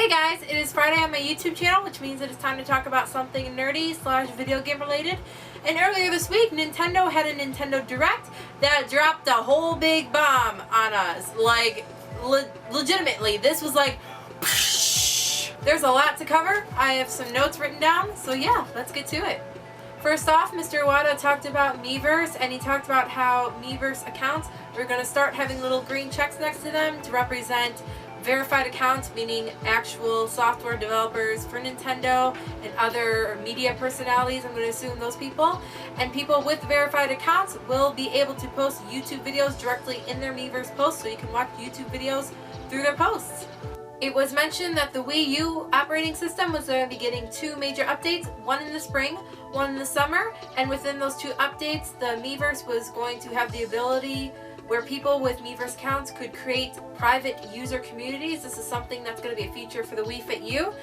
Hey guys, it is Friday on my YouTube channel, which means it is time to talk about something nerdy / video game related. And earlier this week, Nintendo had a Nintendo Direct that dropped a whole big bomb on us. Like, legitimately, this was like, psh. There's a lot to cover. I have some notes written down, so yeah, let's get to it. First off, Mr. Iwata talked about MiiVerse, and he talked about how MiiVerse accounts are going to start having little green checks next to them to represent verified accounts, meaning actual software developers for Nintendo and other media personalities. I'm going to assume those people. And people with verified accounts will be able to post YouTube videos directly in their MiiVerse posts, so you can watch YouTube videos through their posts. It was mentioned that the Wii U operating system was going to be getting 2 major updates, one in the spring, one in the summer, and within those 2 updates, the MiiVerse was going to have the ability where people with MiiVerse accounts could create private user communities. This is something that's going to be a feature for the Wii Fit U.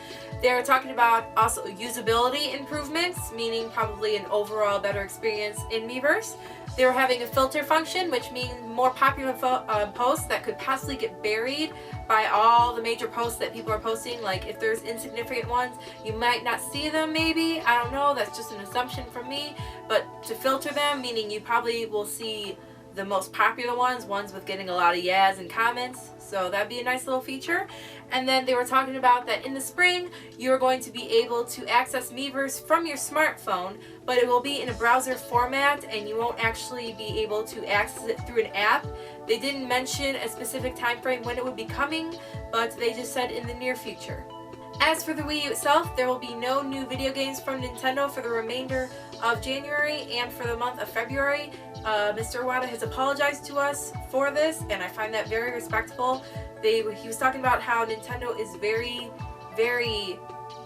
They're talking about also usability improvements, meaning probably an overall better experience in MiiVerse. They were having a filter function, which means more popular posts that could possibly get buried by all the major posts that people are posting. Like if there's insignificant ones, you might not see them maybe. I don't know, that's just an assumption from me. But to filter them, meaning you probably will see the most popular ones with getting a lot of yas and comments, so that'd be a nice little feature. And then they were talking about that in the spring you're going to be able to access MiiVerse from your smartphone, but it will be in a browser format and you won't actually be able to access it through an app. They didn't mention a specific time frame when it would be coming, but they just said in the near future. As for the Wii U itself, there will be no new video games from Nintendo for the remainder of January and for the month of February. Mr. Iwata has apologized to us for this, and I find that very respectable. He was talking about how Nintendo is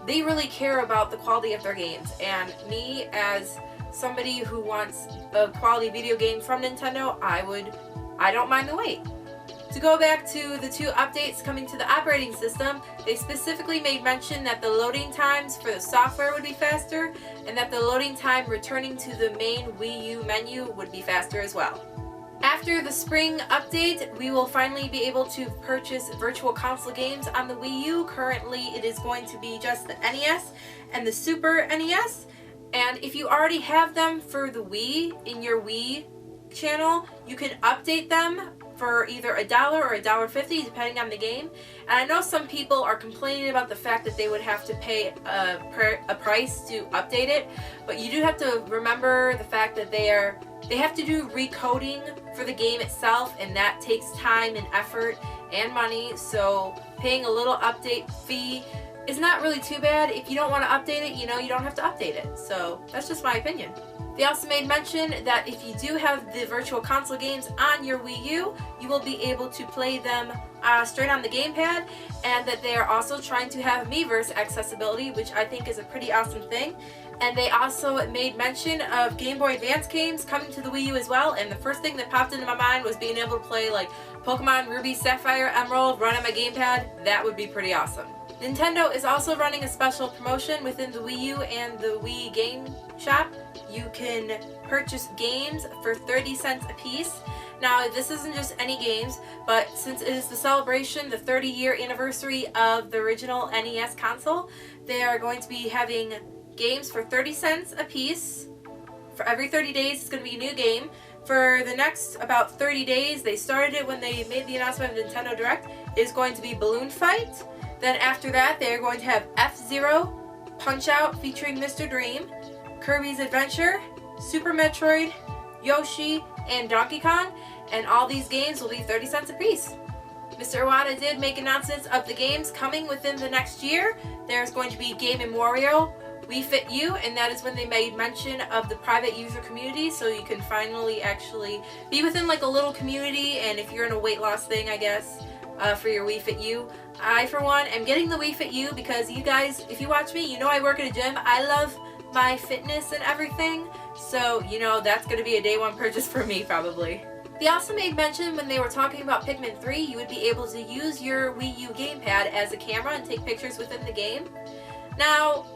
they really care about the quality of their games, and me as somebody who wants a quality video game from Nintendo, I don't mind the wait. To go back to the 2 updates coming to the operating system, they specifically made mention that the loading times for the software would be faster and that the loading time returning to the main Wii U menu would be faster as well. After the spring update, we will finally be able to purchase virtual console games on the Wii U. Currently, it is going to be just the NES and the Super NES. And if you already have them for the Wii in your Wii channel, you can update them for either $1 or $1.50 depending on the game. And I know some people are complaining about the fact that they would have to pay a price to update it, but you do have to remember the fact that they have to do recoding for the game itself, and that takes time and effort and money, so paying a little update fee is not really too bad. If you don't want to update it, you don't have to update it. So that's just my opinion. They also made mention that if you do have the virtual console games on your Wii U, you will be able to play them straight on the gamepad, and that they are also trying to have MiiVerse accessibility, which I think is a pretty awesome thing. And they also made mention of Game Boy Advance games coming to the Wii U as well, and the first thing that popped into my mind was being able to play like Pokemon Ruby, Sapphire, Emerald, run on my gamepad. That would be pretty awesome. Nintendo is also running a special promotion within the Wii U and the Wii Game Shop. You can purchase games for 30 cents a piece. Now, this isn't just any games, but since it is the celebration, the 30-year anniversary of the original NES console, they are going to be having games for 30 cents a piece. For every 30 days, it's going to be a new game. For the next about 30 days, they started it when they made the announcement of Nintendo Direct, is going to be Balloon Fight. Then after that, they're going to have F-Zero, Punch-Out featuring Mr. Dream, Kirby's Adventure, Super Metroid, Yoshi, and Donkey Kong, and all these games will be 30 cents a piece. Mr. Iwata did make announcements of the games coming within the next year. There's going to be Game & Wario, Wii Fit U, and that is when they made mention of the private user community, so you can finally actually be within like a little community, and if you're in a weight loss thing, I guess, for your Wii Fit U. I, for one, am getting the Wii Fit U because you guys, if you watch me, you know I work at a gym. I love my fitness and everything, so that's going to be a day one purchase for me probably. They also made mention when they were talking about Pikmin 3, you would be able to use your Wii U gamepad as a camera and take pictures within the game. Now,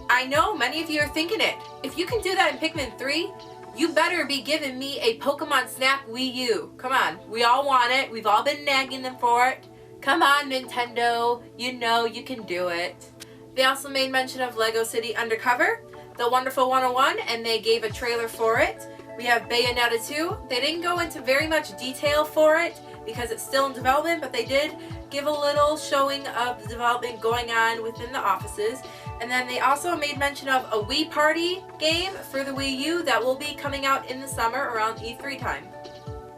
I know many of you are thinking it. If you can do that in Pikmin 3, you better be giving me a Pokemon Snap Wii U. Come on, we all want it. We've all been nagging them for it. Come on, Nintendo, you know you can do it. They also made mention of Lego City Undercover, The Wonderful 101, and they gave a trailer for it. We have Bayonetta 2. They didn't go into very much detail for it because it's still in development, but they did give a little showing of the development going on within the offices. And then they also made mention of a Wii Party game for the Wii U that will be coming out in the summer around E3 time.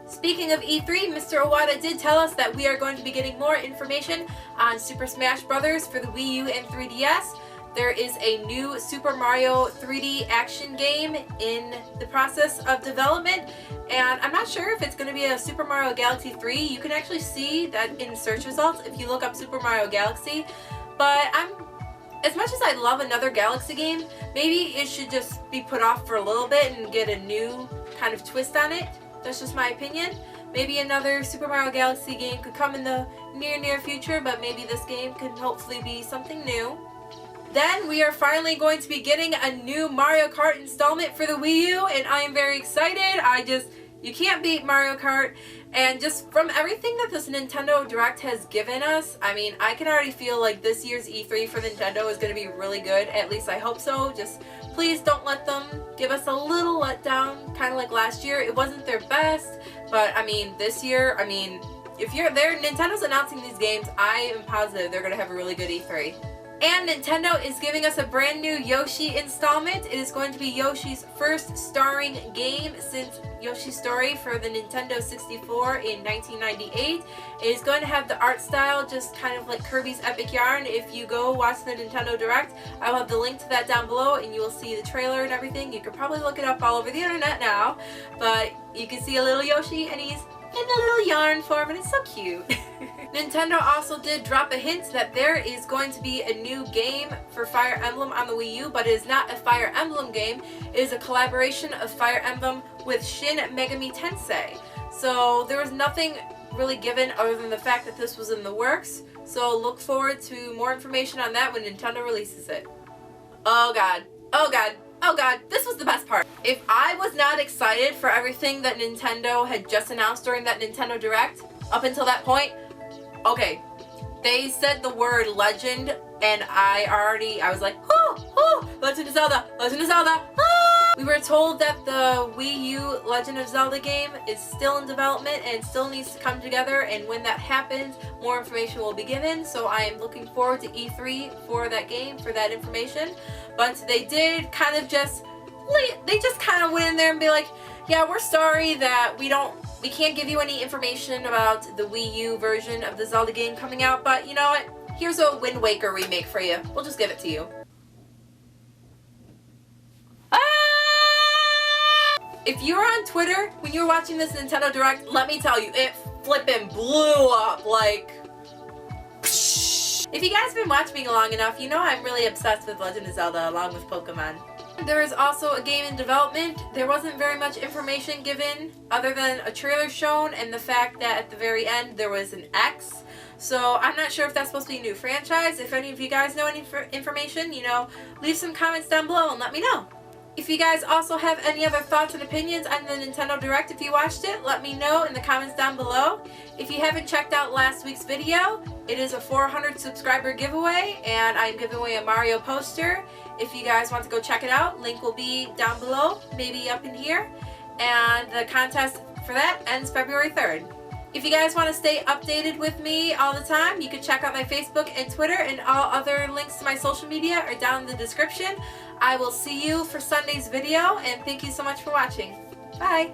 Speaking of E3, Mr. Iwata did tell us that we are going to be getting more information on Super Smash Bros. For the Wii U and 3DS. There is a new Super Mario 3D action game in the process of development, and I'm not sure if it's going to be a Super Mario Galaxy 3. You can actually see that in search results if you look up Super Mario Galaxy, but as much as I love another Galaxy game, maybe it should just be put off for a little bit and get a new kind of twist on it. That's just my opinion. Maybe another Super Mario Galaxy game could come in the near future, but maybe this game could hopefully be something new. Then we are finally going to be getting a new Mario Kart installment for the Wii U, and I am very excited. You can't beat Mario Kart, and just from everything that this Nintendo Direct has given us, I mean, I can already feel like this year's E3 for Nintendo is going to be really good. At least I hope so. Just please don't let them give us a little letdown, kind of like last year. It wasn't their best, but I mean, this year, I mean, if you're there, Nintendo's announcing these games, I am positive they're going to have a really good E3. And Nintendo is giving us a brand new Yoshi installment. It is going to be Yoshi's first starring game since Yoshi's Story for the Nintendo 64 in 1998. It is going to have the art style just kind of like Kirby's Epic Yarn. If you go watch the Nintendo Direct, I will have the link to that down below and you will see the trailer and everything. You can probably look it up all over the internet now, but you can see a little Yoshi and he's in a little yarn form and it's so cute. Nintendo also did drop a hint that there is going to be a new game for Fire Emblem on the Wii U, but it is not a Fire Emblem game. It is a collaboration of Fire Emblem with Shin Megami Tensei. So there was nothing really given other than the fact that this was in the works. So look forward to more information on that when Nintendo releases it. Oh god. Oh god. Oh god, this was the best part. If I was not excited for everything that Nintendo had just announced during that Nintendo Direct, up until that point, okay, they said the word legend and I was like, oh, Legend of Zelda, Legend of Zelda, ah! We were told that the Wii U Legend of Zelda game is still in development and still needs to come together, and when that happens, more information will be given, so I am looking forward to E3 for that game, for that information. But they did kind of just kind of went in there and be like, yeah, we're sorry that we can't give you any information about the Wii U version of the Zelda game coming out, but you know what? Here's a Wind Waker remake for you. We'll just give it to you. If you were on Twitter when you were watching this Nintendo Direct, let me tell you, it flippin' blew up like... If you guys have been watching me long enough, you know I'm really obsessed with Legend of Zelda along with Pokemon. There is also a game in development. There wasn't very much information given other than a trailer shown and the fact that at the very end there was an X. So I'm not sure if that's supposed to be a new franchise. If any of you guys know any information, you know, leave some comments down below and let me know. If you guys also have any other thoughts and opinions on the Nintendo Direct if you watched it, let me know in the comments down below. If you haven't checked out last week's video, it is a 400 subscriber giveaway and I'm giving away a Mario poster. If you guys want to go check it out, link will be down below, maybe up in here. And the contest for that ends February 3rd. If you guys want to stay updated with me all the time, you can check out my Facebook and Twitter, and all other links to my social media are down in the description. I will see you for Sunday's video, and thank you so much for watching. Bye!